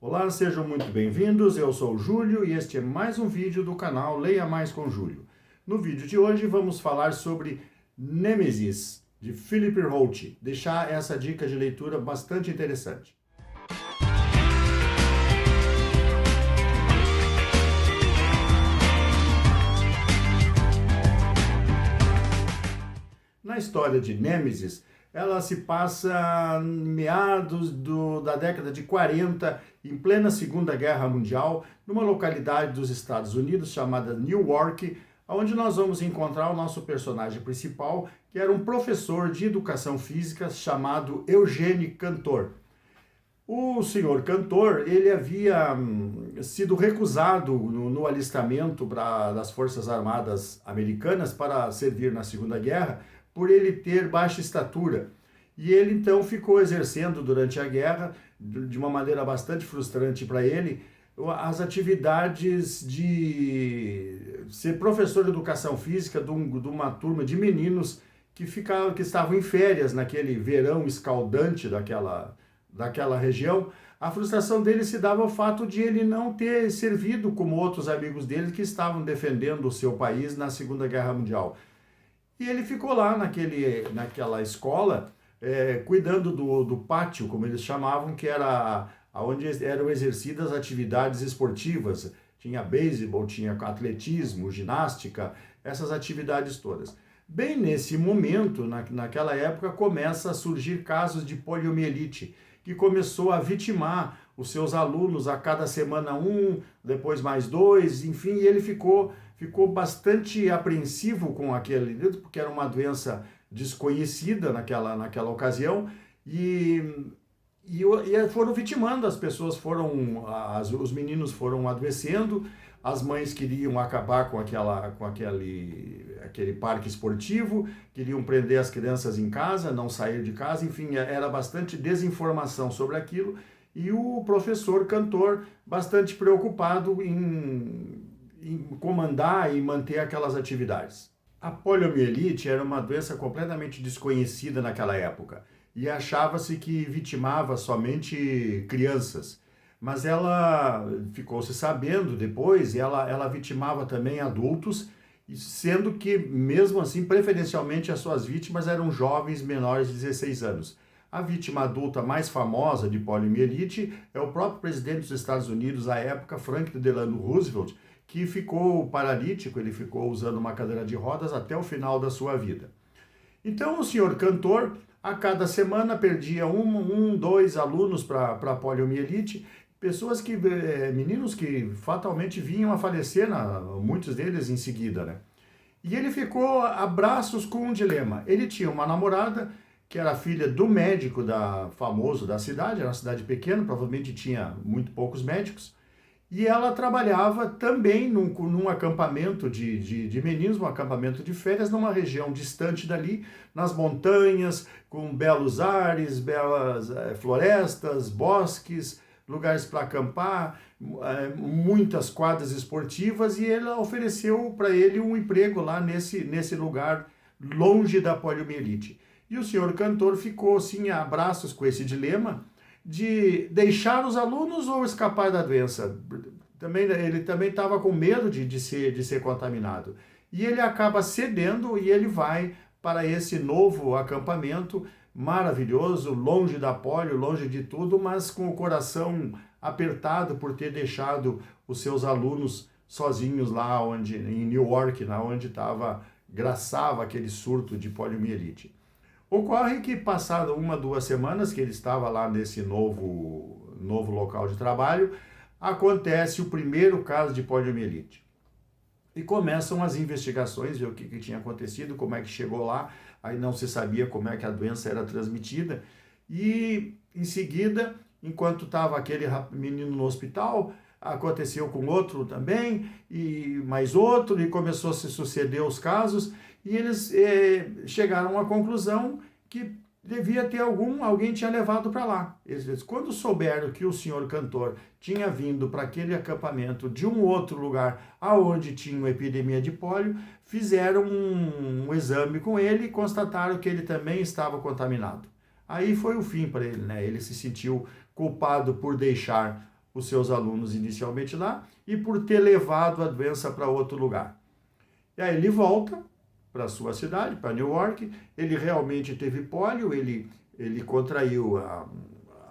Olá, sejam muito bem-vindos, eu sou o Júlio e este é mais um vídeo do canal Leia Mais com Júlio. No vídeo de hoje vamos falar sobre Nêmesis, de Philip Roth, deixar essa dica de leitura bastante interessante. Na história de Nêmesis, ela se passa em meados da década de 40, em plena Segunda Guerra Mundial, numa localidade dos Estados Unidos chamada Newark, onde nós vamos encontrar o nosso personagem principal, que era um professor de educação física chamado Eugene Cantor. O senhor Cantor, ele havia sido recusado no alistamento das Forças Armadas Americanas para servir na Segunda Guerra, por ele ter baixa estatura. E ele então ficou exercendo durante a guerra, de uma maneira bastante frustrante para ele, as atividades de ser professor de educação física de uma turma de meninos que estavam em férias naquele verão escaldante daquela região. A frustração dele se dava ao fato de ele não ter servido como outros amigos dele que estavam defendendo o seu país na Segunda Guerra Mundial. E ele ficou lá naquela escola, cuidando do pátio, como eles chamavam, que era onde eram exercidas atividades esportivas. Tinha beisebol, tinha atletismo, ginástica, essas atividades todas. Bem nesse momento, naquela época, começa a surgir casos de poliomielite, que começou a vitimar os seus alunos a cada semana um, depois mais dois, enfim, e ele ficou bastante apreensivo com aquele, porque era uma doença desconhecida naquela ocasião, e foram vitimando, as pessoas os meninos foram adoecendo, as mães queriam acabar com aquele parque esportivo, queriam prender as crianças em casa, não sair de casa, enfim, era bastante desinformação sobre aquilo, e o professor Cantor bastante preocupado em comandar e manter aquelas atividades. A poliomielite era uma doença completamente desconhecida naquela época e achava-se que vitimava somente crianças, mas ela ficou-se sabendo depois e ela vitimava também adultos, sendo que mesmo assim preferencialmente as suas vítimas eram jovens menores de 16 anos. A vítima adulta mais famosa de poliomielite é o próprio presidente dos Estados Unidos à época, Franklin Delano Roosevelt, que ficou paralítico, ele ficou usando uma cadeira de rodas até o final da sua vida. Então o senhor Cantor, a cada semana, perdia dois alunos para poliomielite, meninos que fatalmente vinham a falecer, muitos deles em seguida, né? E ele ficou a braços com um dilema. Ele tinha uma namorada, que era filha do médico famoso da cidade, era uma cidade pequena, provavelmente tinha muito poucos médicos, e ela trabalhava também num acampamento de meninos, um acampamento de férias, numa região distante dali, nas montanhas, com belos ares, belas florestas, bosques, lugares para acampar, muitas quadras esportivas, e ela ofereceu para ele um emprego lá nesse lugar, longe da poliomielite. E o senhor Cantor ficou assim a braços com esse dilema de deixar os alunos ou escapar da doença. Ele também estava com medo de ser contaminado. E ele acaba cedendo e ele vai para esse novo acampamento maravilhoso, longe da polio, longe de tudo, mas com o coração apertado por ter deixado os seus alunos sozinhos lá em Newark, onde graçava aquele surto de poliomielite. Ocorre que, passado 2 semanas que ele estava lá nesse novo local de trabalho, acontece o primeiro caso de poliomielite. E começam as investigações, ver o que tinha acontecido, como é que chegou lá, aí não se sabia como é que a doença era transmitida. E, em seguida, enquanto estava aquele menino no hospital, aconteceu com outro também, e mais outro, e começou a se suceder os casos, e eles chegaram à conclusão que devia ter alguém tinha levado para lá. Quando souberam que o senhor Cantor tinha vindo para aquele acampamento de um outro lugar aonde tinha uma epidemia de pólio, fizeram um exame com ele e constataram que ele também estava contaminado. Aí foi o fim para ele, né? Ele se sentiu culpado por deixar os seus alunos inicialmente lá e por ter levado a doença para outro lugar. E aí ele volta para a sua cidade, para New York, ele realmente teve pólio, ele contraiu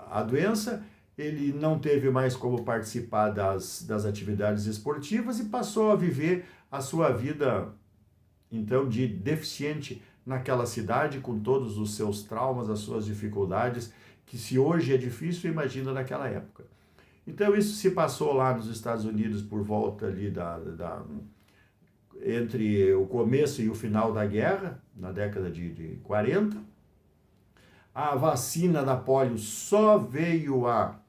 a doença, ele não teve mais como participar das atividades esportivas e passou a viver a sua vida, então, de deficiente naquela cidade, com todos os seus traumas, as suas dificuldades, que se hoje é difícil, imagina naquela época. Então, isso se passou lá nos Estados Unidos por volta ali entre o começo e o final da guerra, na década de 40. A vacina da polio só veio a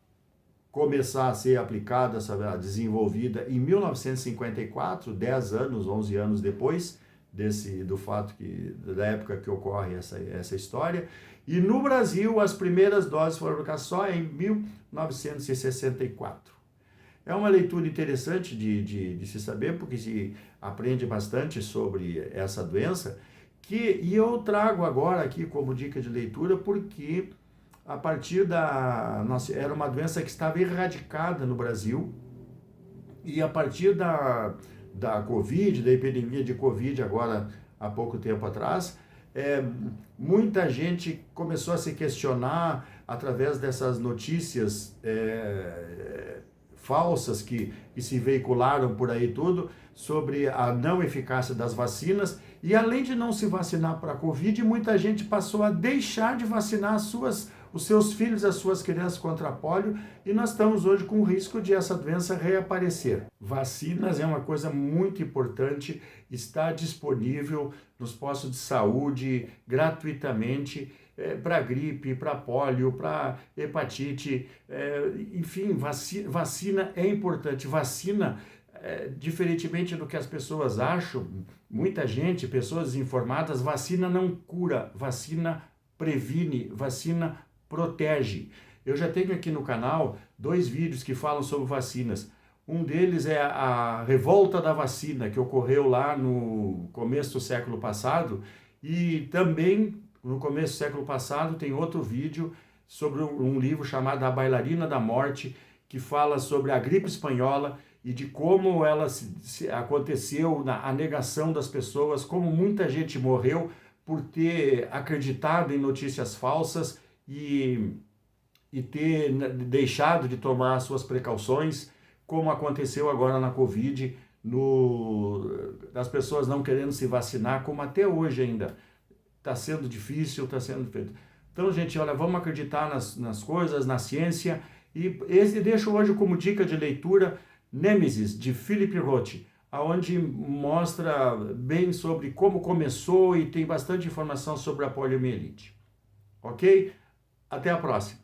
começar a ser aplicada, desenvolvida em 1954, 10 anos, 11 anos depois da época que ocorre essa história. E no Brasil, as primeiras doses foram aplicadas só em 1964. É uma leitura interessante de se saber, porque se aprende bastante sobre essa doença, e eu trago agora aqui como dica de leitura, porque a partir era uma doença que estava erradicada no Brasil, e a partir da Covid, da epidemia de Covid agora há pouco tempo atrás, muita gente começou a se questionar através dessas notícias falsas que se veicularam por aí tudo, sobre a não eficácia das vacinas, e além de não se vacinar para a Covid, muita gente passou a deixar de vacinar os seus filhos, as suas crianças contra a polio, e nós estamos hoje com o risco de essa doença reaparecer. Vacinas é uma coisa muito importante, está disponível nos postos de saúde gratuitamente, para gripe, para polio, para hepatite, enfim, vacina é importante. Vacina, diferentemente do que as pessoas acham, muita gente, pessoas desinformadas, vacina não cura, vacina previne, vacina protege. Eu já tenho aqui no canal 2 vídeos que falam sobre vacinas. Um deles é a revolta da vacina, que ocorreu lá no começo do século passado, e também no começo do século passado tem outro vídeo sobre um livro chamado A Bailarina da Morte, que fala sobre a gripe espanhola e de como ela aconteceu, a negação das pessoas, como muita gente morreu por ter acreditado em notícias falsas e ter deixado de tomar as suas precauções, como aconteceu agora na Covid, das pessoas não querendo se vacinar, como até hoje ainda. Está sendo difícil, está sendo feito. Então, gente, olha, vamos acreditar nas coisas, na ciência, e deixo hoje como dica de leitura Nêmesis, de Philip Roth, onde mostra bem sobre como começou e tem bastante informação sobre a poliomielite. Ok? Até a próxima!